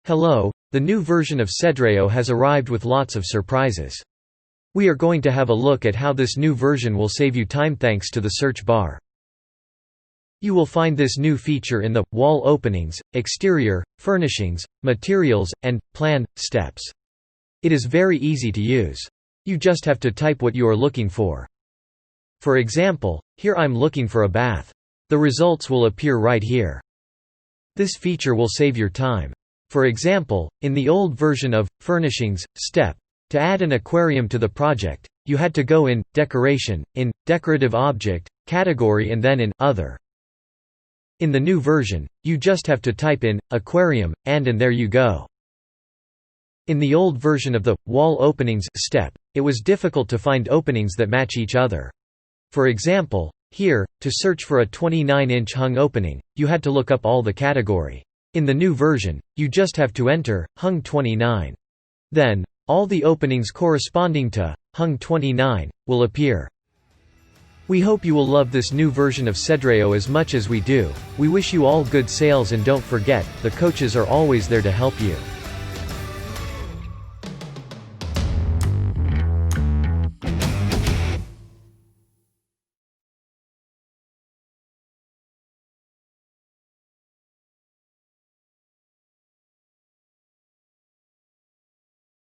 Hello, the new version of Cedreo has arrived with lots of surprises. We are going to have a look at how this new version will save you time thanks to the search bar. You will find this new feature in the Wall Openings, Exterior, Furnishings, Materials, and Plan steps. It is very easy to use. You just have to type what you are looking for. For example, here I'm looking for a bath. The results will appear right here. This feature will save your time. For example, in the old version of Furnishings step, to add an aquarium to the project, you had to go in Decoration, in Decorative Object, Category and then in Other. In the new version, you just have to type in Aquarium, and there you go. In the old version of the Wall Openings step, it was difficult to find openings that match each other. For example, here, to search for a 29-inch hung opening, you had to look up all the category. In the new version, you just have to enter hung 29. Then, all the openings corresponding to hung 29 will appear. We hope you will love this new version of Cedreo as much as we do. We wish you all good sales and don't forget, the coaches are always there to help you.